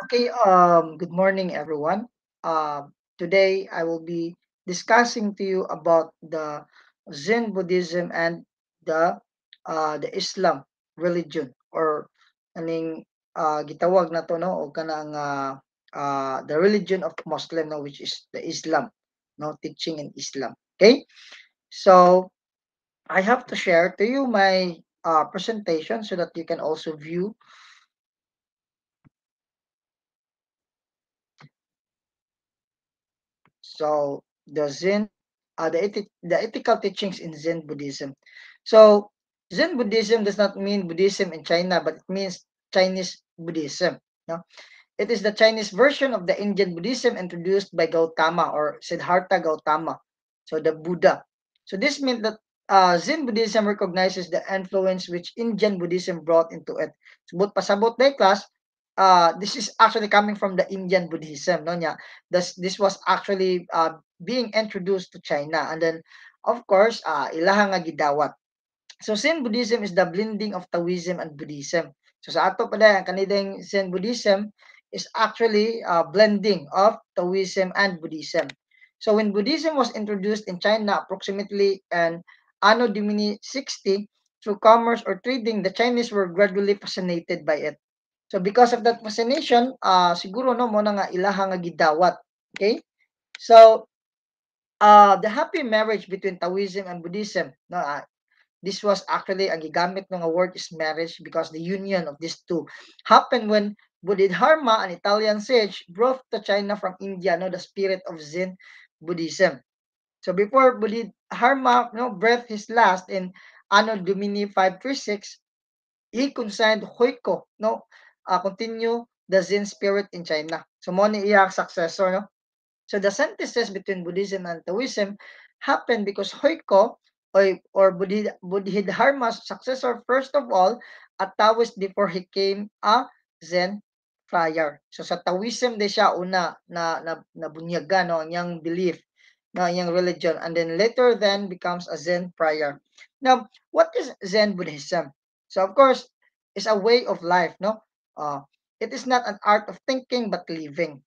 Okay, good morning, everyone. Today I will be discussing to you about the Zen Buddhism and the Islam religion or aning gitawag na to no o kanang the religion of Muslim no which is the Islam no teaching in Islam. Okay? So I have to share to you my presentation so that you can also view. So the ethical teachings in Zen Buddhism. So Zen Buddhism does not mean Buddhism in China, but it means Chinese Buddhism. No, it is the Chinese version of the Indian Buddhism introduced by Gautama or Siddhartha Gautama. So the Buddha. So this means that Zen Buddhism recognizes the influence which Indian Buddhism brought into it. Subot pasabot day class, this is actually coming from the Indian Buddhism, no nya. This was actually being introduced to China, and then of course, ilaha nga gidawat. So Zen Buddhism is the blending of Taoism and Buddhism. So sa ato pala ang kanidang Zen Buddhism is actually blending of Taoism and Buddhism. So when Buddhism was introduced in China approximately in Anno Domini 60 through commerce or trading, the Chinese were gradually fascinated by it. So because of that fascination, siguro no mo na nga ilaha nga gidawat. Okay? So the happy marriage between Taoism and Buddhism, no, this was actually ang gigamit ng word is marriage because the union of these two happened when Bodhidharma, an Italian sage, brought to China from India, no, the spirit of Zen Buddhism. So before Bodhidharma, no, breathed his last in Anno Domini 536, he consigned Huiko, no, continue the Zen spirit in China. So mo ni iyang successor, no. So the synthesis between Buddhism and Taoism happened because Huiko or Bodhidharma's successor first of all a Taoist before he came a Zen friar. So sa Taoism di siya una na bunyagan no ang yang belief no ang yang religion, and then later then becomes a Zen friar. Now, what is Zen Buddhism? So of course, it's a way of life, no? It is not an art of thinking but living.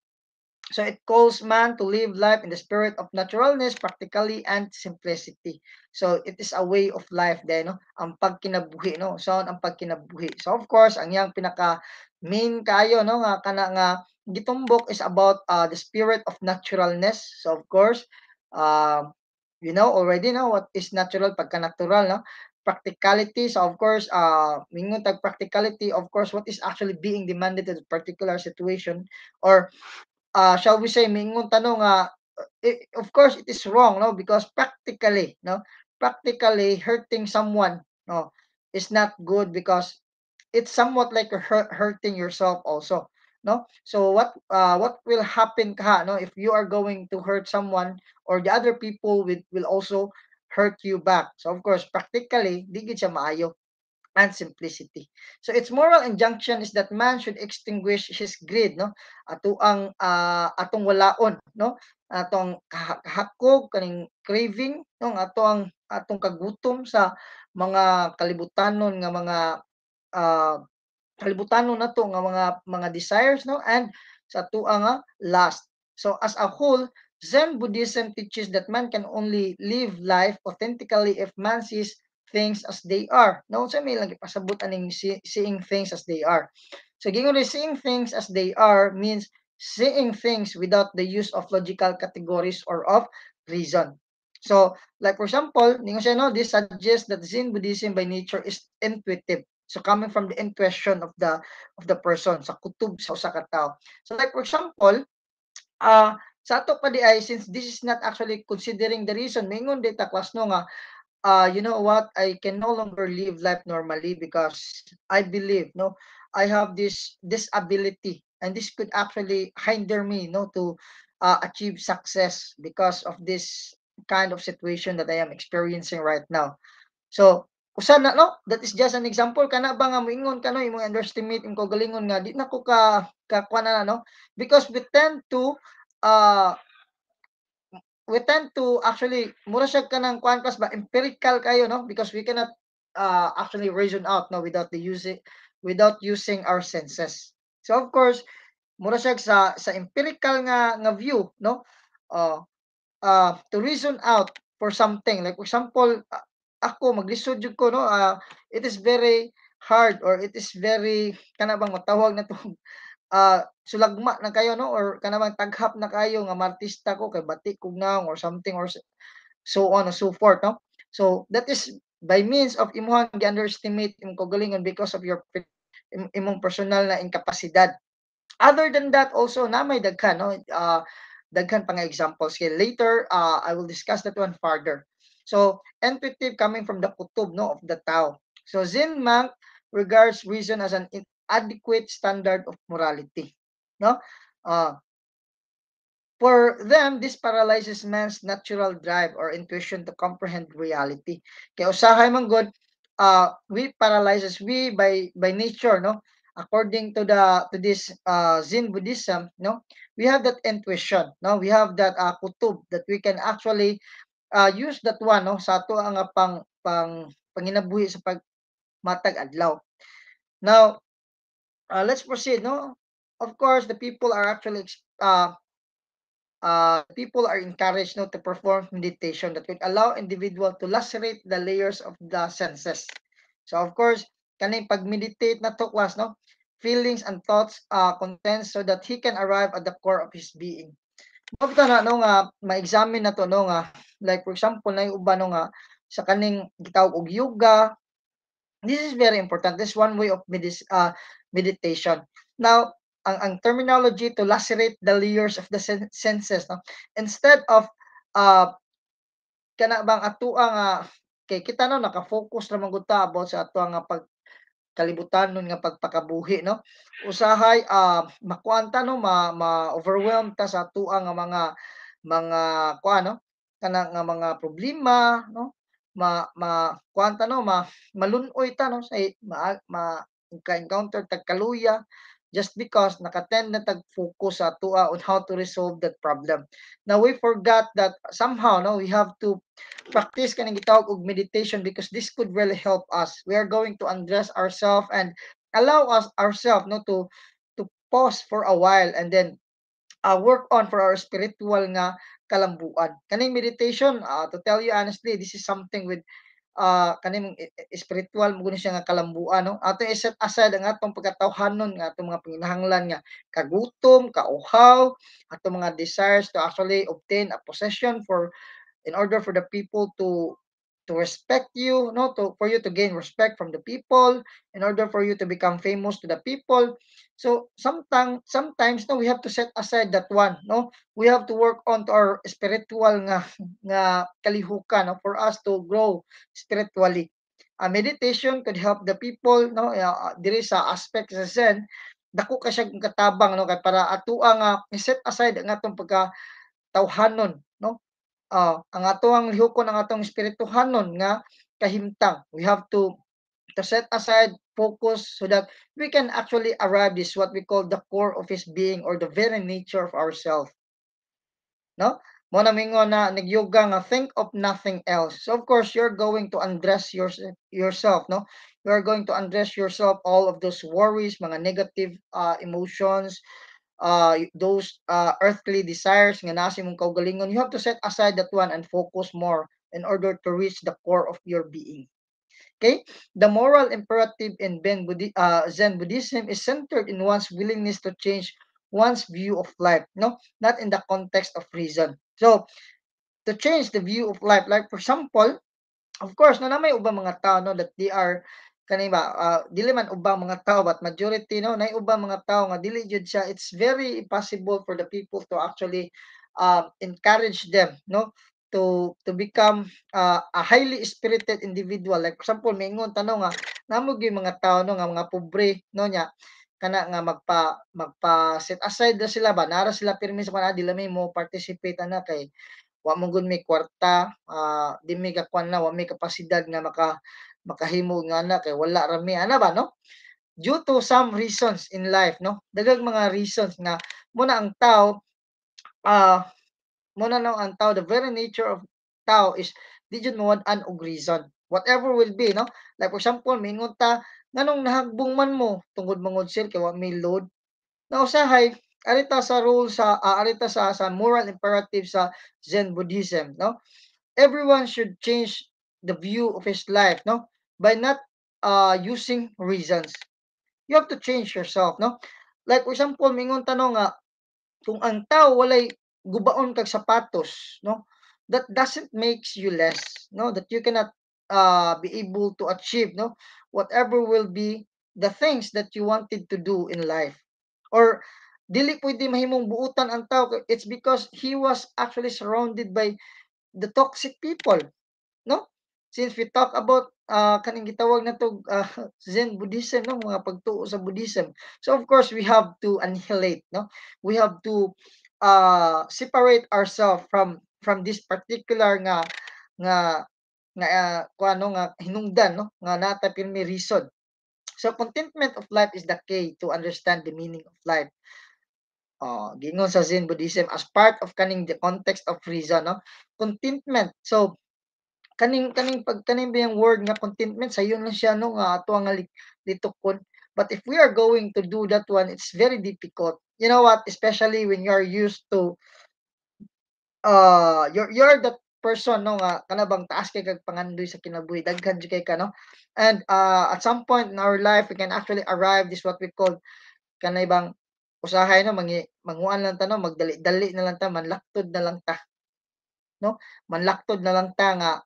So it calls man to live life in the spirit of naturalness, practically, and simplicity. So it is a way of life din, no? Ang pagkinabuhi, no? So ang pagkinabuhi. So of course, ang yang pinaka main kayo, no, nga kana nga gitumbok is about the spirit of naturalness. So of course, uh, you know already know what is natural pagka natural, no? Practicality. So of course, mingon tag practicality, of course, what is actually being demanded in a particular situation, or shall we say mingon tanong of course it is wrong no because practically hurting someone no is not good because it's somewhat like you're hurting yourself also, no. So what will happen ka no if you are going to hurt someone, or the other people will also hurt you back. So of course practically di gid siya maayo, and simplicity. So its moral injunction is that man should extinguish his greed, no? Atong walaon, no? Atong kahakog kaning craving, no? Atong kagutom sa mga kalibutanon nga mga uh, kalibutanon nato nga mga desires, no, and sa atuang lust. So as a whole, Zen Buddhism teaches that man can only live life authentically if man sees things as they are, no. So may lang ipasabot aning seeing things as they are. So gingon seeing things as they are means seeing things without the use of logical categories or of reason. So like for example, ningon siya no, this suggests that Zen Buddhism by nature is intuitive. So coming from the intuition of the person sa kutob sa usa ka tawo. So like for example, sa ato pa di ay since this is not actually considering the reason, mingon data class no nga you know what, I can no longer live life normally because I believe no I have this ability, and this could actually hinder me no to achieve success because of this kind of situation that I am experiencing right now. So, usa na no, that is just an example kana ba nga moingon ka no imong underestimate imong kagalingon nga di na ko ka kuan na no, because uh we tend to actually mura siya kanang kuan class ba empirical kayo no, because we cannot actually reason out no without using our senses. So of course, mura siya sa empirical nga view, no? Uh, to reason out for something. Like for example, ako maglisod jud ko, no? It is very hard, or it is very kana bang matawag na to, sulagma na kayo, no, or kanang taghap na kayo nga martista ko kay batik kog naong or something, or so on and so forth, no. So that is by means of imuhang gi-underestimate imong kaugalingon because of your imong personal na inkapasidad. Other than that also na may daghan, no, daghan pa nga examples kay later, I will discuss that one further. So intuitive coming from the kutub, no, of the Tao. So Zen monk regards reason as an inadequate standard of morality, no. uh, for them, this paralyzes man's natural drive or intuition to comprehend reality. Kaya usahay man god, we paralyzes we by nature, no. According to this Zen Buddhism, no, we have that intuition, no. We have that kutub that we can actually use that one, no, sa ato ang panginabuhi sa pagmatag adlaw. Now, let's proceed, no. Of course, the people are actually people are encouraged, no, to perform meditation that would allow individual to lacerate the layers of the senses. So of course, kaning pag-meditate na to class, no, feelings and thoughts contents so that he can arrive at the core of his being. Mabta na no nga ma-examine na to, no, nga like for example na uban, no, nga sa kaning gitawag og yoga. This is very important. This is one way of meditation. Now, ang terminology to lacerate the layers of the senses, no? Instead of kana bang ato ang kay kita, no, naka-focus naman gud ta about sa ato nga pagkalibutan nun nga pagpakabuhi, no. Usahay makuan ta, no, ma-overwhelm ta sa ato nga mga kuan, no, kana nga mga problema, no, kuan ta, no, malunoy ta, no, sa ka-encounter tag kaluya just because nakatend na tag-focus sa atua on how to resolve that problem. Now we forgot that somehow, no, we have to practice kanang gitawag og meditation because this could really help us. We are going to undress ourselves and allow us ourselves, no, to pause for a while and then work on for our spiritual nga kalambuan. Kaning meditation, to tell you honestly, this is something with kaning spiritual mo siya nga kalambuan, no. Ato i-set aside ang atong pagkatawhanon nga atong mga panginahanglan nga kagutom, kauhaw, atong mga desires to actually obtain a possession in order for the people to respect you, no, to for you to gain respect from the people, in order for you to become famous to the people. So sometimes, no, we have to set aside that one, no. We have to work on to our spiritual nga kalihukan, no, for us to grow spiritually. Meditation could help the people, no, diri sa aspect sa Zen, dako ka siya katabang, no, kay para ato ang set aside ang atong pagka tawhanon, no. Ang atong lihokon, ang atong espirituhanon nga kahimtang. We have to set aside focus so that we can actually arrive this what we call the core of his being or the very nature of ourself, no. Mo na mingon na nag-yoga nga think of nothing else. So of course you're going to undress yourself, no. You're going to undress yourself all of those worries, mga negative emotions, those earthly desires nga nasa imong kaugalingon. You have to set aside that one and focus more in order to reach the core of your being. Okay, the moral imperative in Zen Buddhism is centered in one's willingness to change one's view of life, no, not in the context of reason. So to change the view of life, like for example, of course, no, na may ubang mga tao, no, that they are kanina dili man ubang mga tao but majority, no, na ubang mga tao nga dili jud siya, it's very impossible for the people to actually encourage them, no, to become a highly spirited individual. Like for example, maingon tanong nga namo gyud mga tao, no, nga mga pobre, no, nya kana nga magpa set aside na sila ba nara sila pirmi sa kana dili may mo participate ana kay wa mo gud may kwarta, di may kakuan na, wa may kapasidad nga makahimo nga na kay wala ra mi ana ba, no? Due to some reasons in life, no? Daghang mga reasons nga muna ang tao, ah, muna no ang tao, the very nature of tao is di jud mawad-an og reason. Whatever will be, no? Like for example, mingon ta nganong nahagbong man mo tungod mangod sir kay wa may load. Na usahay arita sa rule sa arita sa moral imperative sa Zen Buddhism, no? Everyone should change the view of his life, no? By not using reasons. You have to change yourself, no? Like for example, mingon tanong nga kung ang tao walay gubaon kag sapatos, no? That doesn't makes you less, no? That you cannot be able to achieve, no? Whatever will be the things that you wanted to do in life. Or dili pwede mahimong buutan ang tao, it's because he was actually surrounded by the toxic people, no? Since we talk about kaning gitawag na to Zen Buddhism, no, mga pagtuo sa Buddhism. So of course we have to annihilate, no? We have to separate ourselves from this particular nga kuano nga hinungdan, no, nga natay pirmi reason. So contentment of life is the key to understand the meaning of life. Gingon sa Zen Buddhism as part of kaning the context of reason, no? Contentment. So kaning pag kaning biyang word nga contentment sayon lang siya no nga ato nga litukon. But if we are going to do that one, it's very difficult. You know what? Especially when you are used to you're that person no nga kanabang taas kay kag pangandoy sa kinabuhi daghan jud kay ka no. And at some point in our life we can actually arrive this what we call kanay bang usahay no manguan lang ta no magdali-dali na lang ta manlaktod na lang ta no, manlaktod na lang ta nga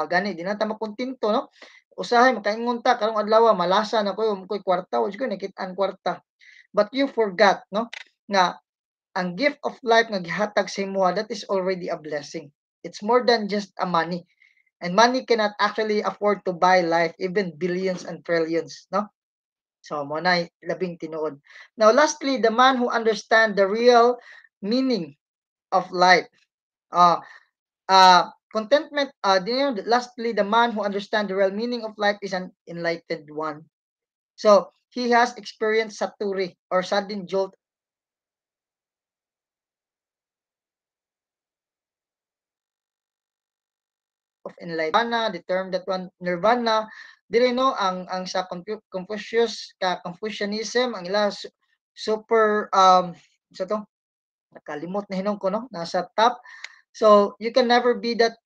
gani di na ta makontento no. Usahay makaingon ta karong adlaw malasa na ko'y kwarta wa jud ko nakit-an kwarta. But you forgot no nga ang gift of life nga gihatag sa imo that is already a blessing. It's more than just a money. And money cannot actually afford to buy life, even billions and trillions, no? So mo na labing tinuod. Now lastly, the man who understand the real meaning of life. Uh Contentment, lastly, the man who understands the real meaning of life is an enlightened one. So he has experienced Saturi or sudden jolt of enlightenment. The term that one nirvana, dili no ang sa Confucianism, ang ila super sa to nakalimot na hinong ko no nasa top. So you can never be that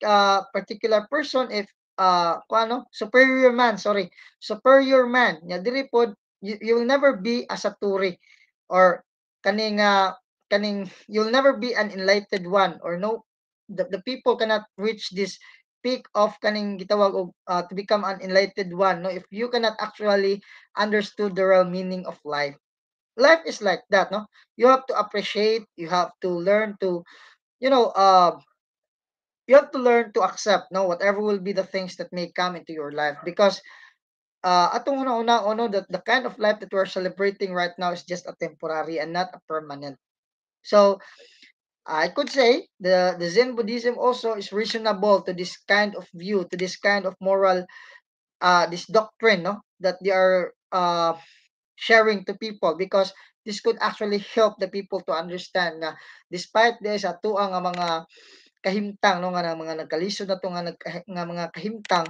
particular person if kuano superior man, sorry, superior man. Nya diri pod you will never be a saturi or kaning you'll never be an enlightened one or no the people cannot reach this peak of kaning gitawag og to become an enlightened one no if you cannot actually understood the real meaning of life. Life is like that, no? You have to appreciate, you have to learn to you know you have to learn to accept no whatever will be the things that may come into your life because atong una ono that the kind of life that we're celebrating right now is just a temporary and not a permanent. So I could say the Zen Buddhism also is reasonable to this kind of view, to this kind of moral this doctrine no that they are sharing to people because this could actually help the people to understand na despite this ato ang mga kahimtang no nga mga nagkalisod na to nga mga kahimtang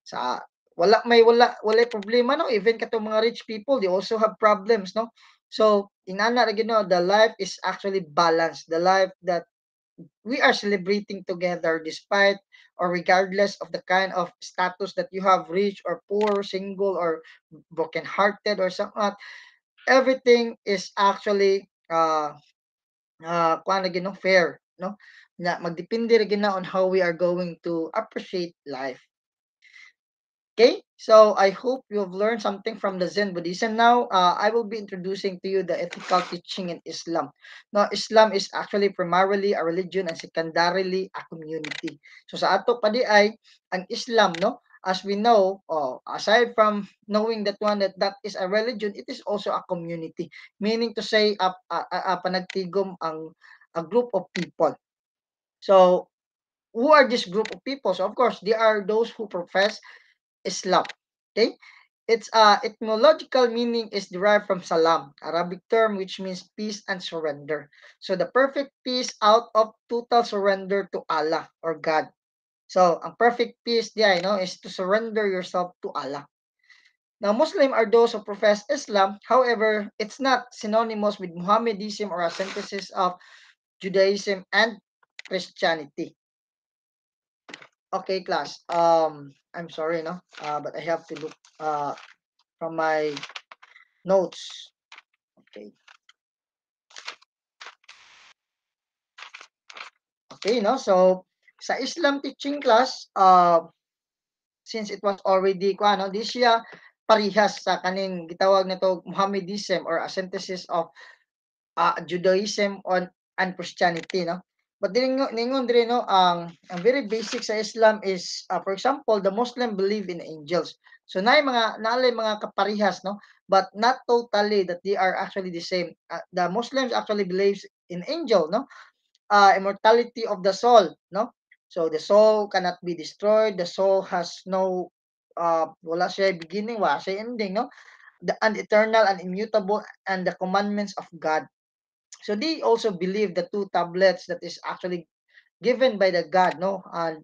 sa walay problema no even katong mga rich people they also have problems no. So inana ra gyud no the life is actually balanced, the life that we are celebrating together despite or regardless of the kind of status that you have, rich or poor, single or broken hearted or something. Everything is actually kuan na gid no fair no na magdepende ra gid na on how we are going to appreciate life. Okay, so I hope you have learned something from the Zen Buddhism. Now, I will be introducing to you the ethical teaching in Islam. Now, Islam is actually primarily a religion and secondarily a community. So sa ato pa di ay ang Islam, no? As we know, aside from knowing that one that is a religion, it is also a community. Meaning to say, panagtigom ang a group of people. So, who are this group of people? So, of course, they are those who profess Islam. Okay? Its etymological meaning is derived from salam, Arabic term which means peace and surrender. So the perfect peace out of total surrender to Allah or God. So ang perfect peace diya, is to surrender yourself to Allah. Now, Muslim are those who profess Islam. However, it's not synonymous with Mohammedanism or a synthesis of Judaism and Christianity. Okay, class. I'm sorry, no, but I have to look from my notes. Okay, okay, no. So sa Islam teaching class, since it was already ano, this year parihas sa kaning gitawag na to Mohammedanism or a synthesis of Judaism on and Christianity, no. But ningon dire, no, ang very basic sa Islam is for example the Muslim believe in angels. So naalay mga kaparihas, no, but not totally that they are actually the same. The Muslims actually believes in angel, no, immortality of the soul, no. So the soul cannot be destroyed. The soul has no wala siya beginning, wala siya ending, no. And eternal and immutable and the commandments of God. So they also believe the two tablets that is actually given by the God, no, and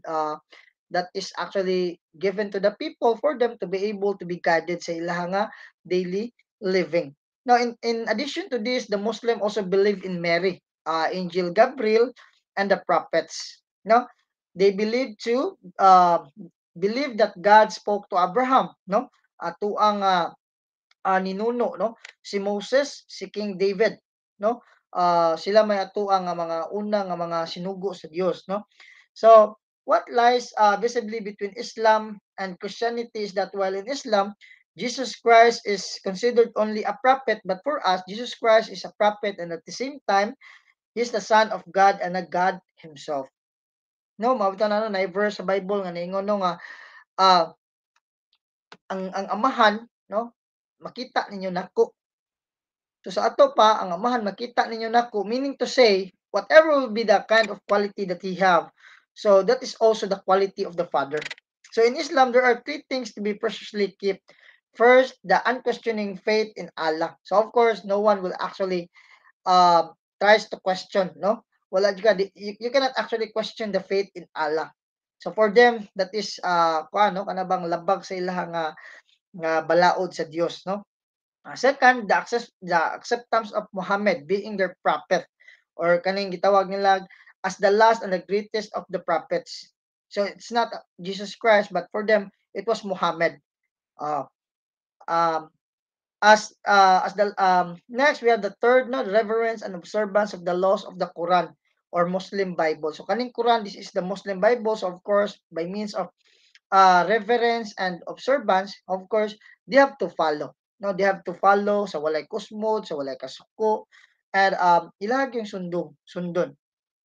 that is actually given to the people for them to be able to be guided sa ilang daily living. Now, in addition to this, the Muslim also believe in Mary, Angel Gabriel, and the prophets. No, they believe that God spoke to Abraham, no, to ang ninuno, no, si Moses, si King David, no, sila may atuang nga mga unang nga mga sinugo sa Dios, no. So what lies visibly between Islam and Christianity is that while in Islam Jesus Christ is considered only a prophet, but for us Jesus Christ is a prophet and at the same time he's the son of God and a God himself. No, mabitaw na no, na verse sa Bible nga niingon no nga uh, ang amahan, no, makita ninyo nako. So sa ato pa, ang amahan makita ninyo nako, meaning to say, whatever will be the kind of quality that he have, so that is also the quality of the Father. So in Islam, there are three things to be preciously kept. First, the unquestioning faith in Allah. So of course, no one will actually tries to question, no? Wala you cannot actually question the faith in Allah. So for them, that is kuano kanabang labag sa ilang nga balaod sa Dios, no? Second, the acceptance of Muhammad being their prophet or kaning gitawag nila as the last and the greatest of the prophets. So it's not Jesus Christ, but for them it was Muhammad. Uh, um, as the next we have the third, no, reverence and observance of the laws of the Quran or Muslim Bible. So kaning Quran, this is the Muslim Bible. So of course, by means of reverence and observance, of course, they have to follow. No, they have to follow sa walay kusmod, sa walay kasuko, and ilag yung sundon.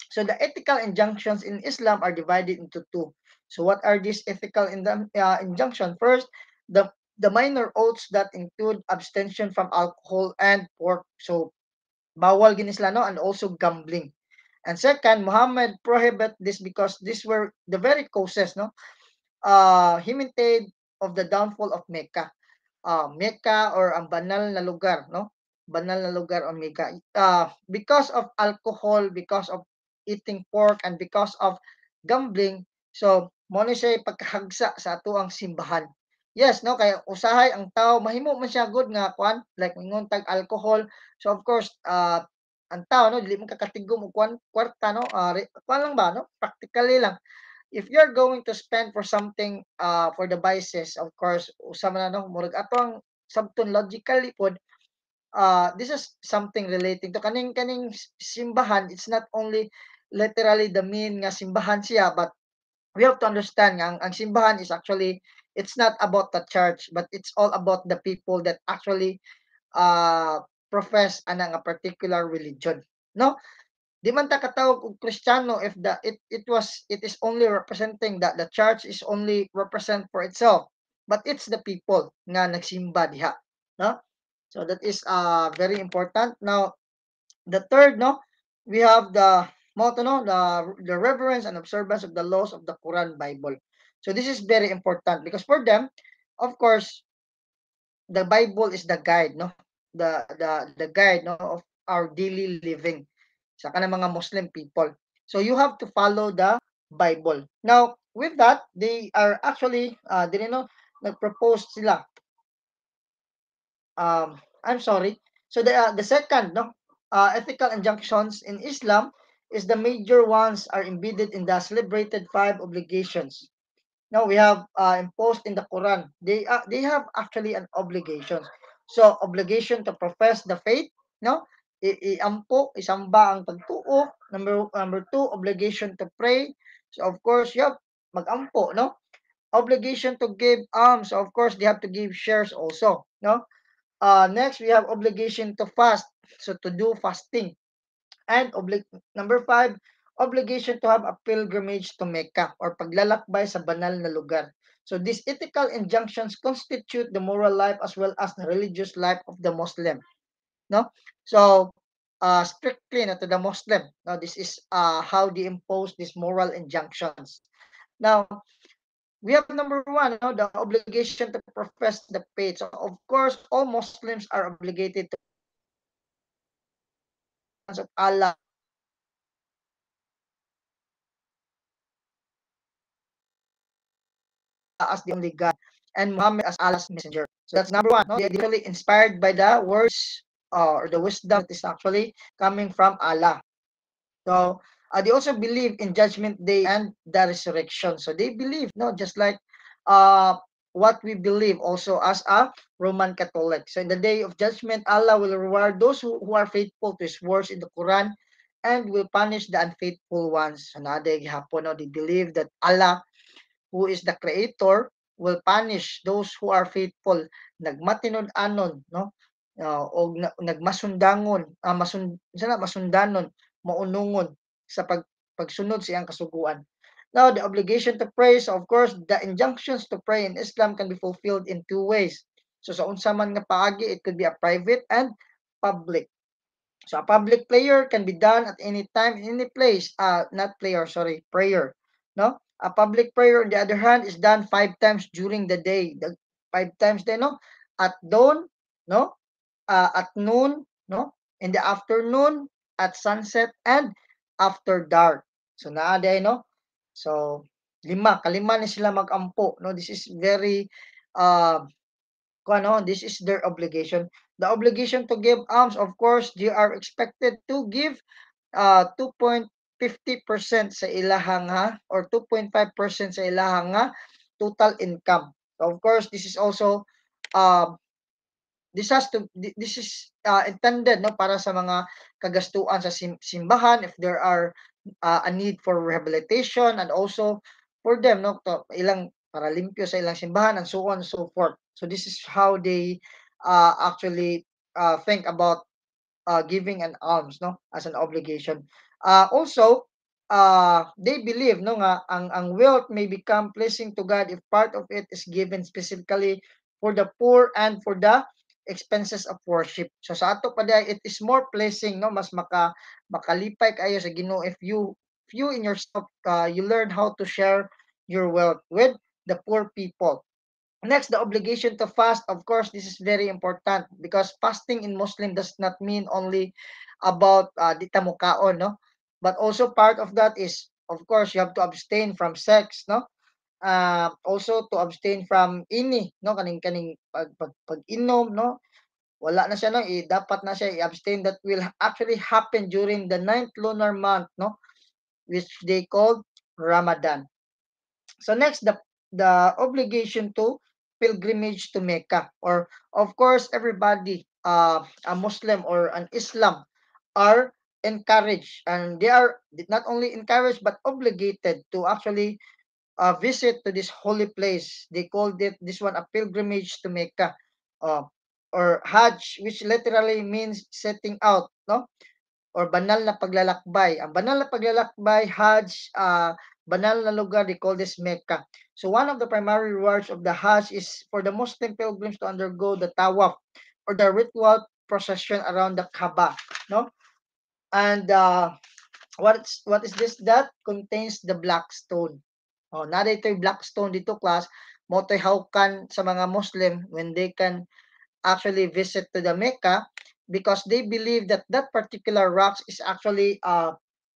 So the ethical injunctions in Islam are divided into two. So what are these ethical injunction? First, the minor oaths that include abstention from alcohol and pork. So bawal ginisla, no, and also gambling. And second, Muhammad prohibit this because these were the very causes, no, hinted of the downfall of Mecca. Mecca or ang banal na lugar, no? Banal na lugar on Mecca. Because of alcohol, because of eating pork, and because of gambling, so mo ni siya pagkahagsa sa ato ang simbahan. Yes, no, kaya usahay ang tao mahimo man siya good nga kwan like mingon tag alcohol. So of course, ang tao no dili man kakatigom og kwarta, no, kwan lang ba, no, practically lang if you're going to spend for something for the vices, of course, usama na no, murag atong sabton logically pod, this is something relating to kaning simbahan. It's not only literally the mean nga simbahan siya, but we have to understand nga ang simbahan is actually it's not about the church, but it's all about the people that actually uh, profess anang a particular religion. No, di man ta katawag og Kristiyano if it is only representing that the church is only represent for itself, but it's the people nga nagsimba diha, no. So that is very important. Now the third, no, we have the motto, no, the reverence and observance of the laws of the Quran Bible. So this is very important because for them, of course, the Bible is the guide, no, the guide, no, of our daily living sa kanang mga Muslim people. So you have to follow the Bible. Now, with that, they are actually, nagpropose sila I'm sorry. So the second, no, ethical injunctions in Islam is the major ones are embedded in the celebrated five obligations. Now we have imposed in the Quran. They have actually an obligation. So obligation to profess the faith, no? Iampo, isamba ang pagtuo. Number two, obligation to pray. So of course, you have magampo, no? Obligation to give alms. So of course, they have to give shares also, no? Next, we have obligation to fast. So to do fasting. And number five, obligation to have a pilgrimage to Mecca or paglalakbay sa banal na lugar. So these ethical injunctions constitute the moral life as well as the religious life of the Muslim. No? So strictly to the Muslim. Now this is how they impose these moral injunctions. Now we have number one, no, the obligation to profess the faith. So of course, all Muslims are obligated to of Allah as the only God and Muhammad as Allah's messenger. So that's number one. No? They are actually inspired by the words or the wisdom that is actually coming from Allah. So they also believe in Judgment Day and the resurrection. So they believe, no, just like uh, what we believe also as a Roman Catholic. So in the day of judgment, Allah will reward those who are faithful to His words in the Quran and will punish the unfaithful ones. So na they hapon, no, they believe that Allah who is the creator will punish those who are faithful nagmatinud-anon, no, o nagmasundangon masundanon maunungon sa pagsunod sa iyang kasuguan. Now the obligation to pray, so of course the injunctions to pray in Islam can be fulfilled in two ways. So sa unsa man nga paagi, it could be a private and public. So a public prayer can be done at any time, in any place. Not prayer, sorry, prayer. No, a public prayer on the other hand is done 5 times during the day. The 5 times then, no, at dawn, no, at noon, no, in the afternoon, at sunset, and after dark. So naaday, no. So kalima ni sila magampo. No, this is very uh, this is their obligation. The obligation to give alms, of course, they are expected to give 2.50% sa ilahang or 2.5% sa ilahang total income. So of course, this is also uh, this is intended, no, para sa mga kagastuan sa simbahan if there are a need for rehabilitation and also for them, no, to ilang para limpyo sa ilang simbahan and so on and so forth. So this is how they actually think about giving an alms, no, as an obligation. Also they believe, no, nga ang wealth may become pleasing to God if part of it is given specifically for the poor and for the expenses of worship. So sa ato pa it is more pleasing, no, mas makalipay kayo sa Ginoo if you in yourself you learn how to share your wealth with the poor people. Next, the obligation to fast. Of course, this is very important because fasting in Muslim does not mean only about di ta mo kaon, no? But also part of that is, of course, you have to abstain from sex, no? Also to abstain from ini, no? Kaning pag-inom, no? Wala na siya, no? Dapat na siya i-abstain. That will actually happen during the 9th lunar month, no? Which they call Ramadan. So next, the obligation to pilgrimage to Mecca, or of course everybody, a Muslim or an Islam, are encouraged, and they are not only encouraged but obligated to actually visit to this holy place. They called it this one a pilgrimage to Mecca, uh, or Hajj, which literally means setting out, no, or banal na paglalakbay. Ang banal na paglalakbay, Hajj, banal na lugar, they call this Mecca. So one of the primary rewards of the Hajj is for the Muslim pilgrims to undergo the tawaf or the ritual procession around the Kaaba, no? And what is this? That contains the black stone. Oh, na dito yung black stone dito, class. Mo to'y hawkan sa mga Muslim when they can actually visit to the Mecca because they believe that that particular rocks is actually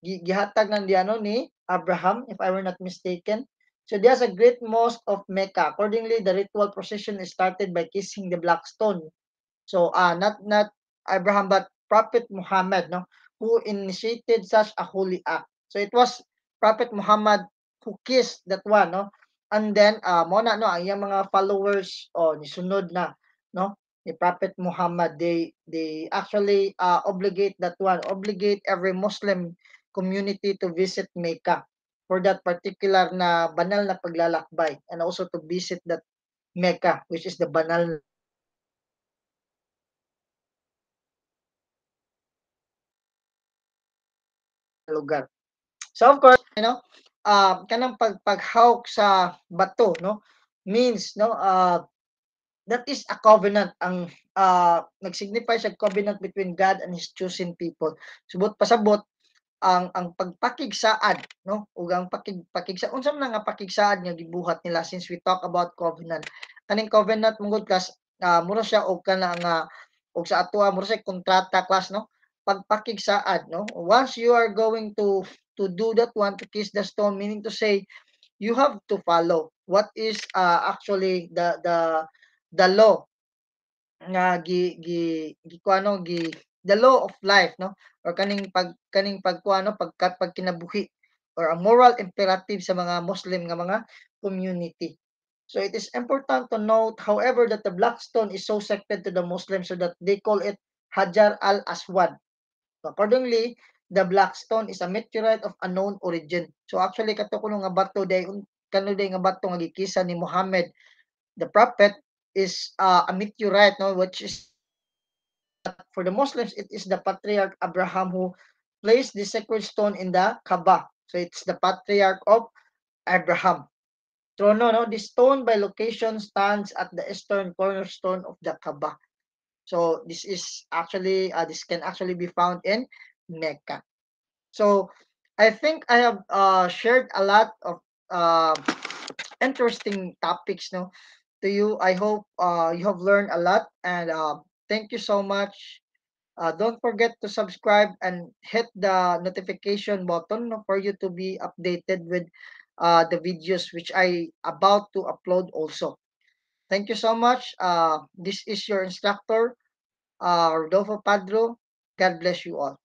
gihatag ng ni Abraham, if I were not mistaken. So there's a great mosque of Mecca. Accordingly, the ritual procession is started by kissing the black stone. So not Abraham, but Prophet Muhammad, no, who initiated such a holy act. So it was Prophet Muhammad who kissed that one, no. And then mo na no ang iyang mga followers nisunod na, no, ni Prophet Muhammad. They actually obligate that one, obligate every Muslim community to visit Mecca for that particular na banal na paglalakbay, and also to visit that Mecca, which is the banal na lugar. So of course, kanang paghawk sa bato, no, means, no, that is a covenant. Ang nagsignify siya covenant between God and His chosen people. Subot pasabot ang pagpakigsaad, no, ug ang pakigsa unsa man nga pakigsaad nga gibuhat nila, since we talk about covenant. Kaning covenant mungod kas mura siya og kana nga og sa atoa mura siya kontrata class, no, pagpakigsaad, no. Once you are going to do that one, to kiss the stone, meaning to say you have to follow what is actually the law nga gi kuano gi the law of life, no, or kaning pagkuano pag kinabuhi, or a moral imperative sa mga Muslim nga mga community. So it is important to note, however, that the black stone is so sacred to the Muslims, so that they call it Hajar al-Aswad. So accordingly, the black stone is a meteorite of unknown origin. So actually kato kuno nga bato day kano day nga bato nga gikisa ni Muhammad the prophet is a meteorite, no, which is for the Muslims it is the patriarch Abraham who placed the sacred stone in the Kaaba. So it's the patriarch of Abraham. So no, this stone by location stands at the eastern cornerstone of the Kaaba. So this is actually this can actually be found in Mecca. So I think I have shared a lot of uh, interesting topics, no, to you. I hope you have learned a lot, and thank you so much. Don't forget to subscribe and hit the notification button, no, for you to be updated with the videos which I about to upload also. Thank you so much. This is your instructor, Rodolfo Padro. God bless you all.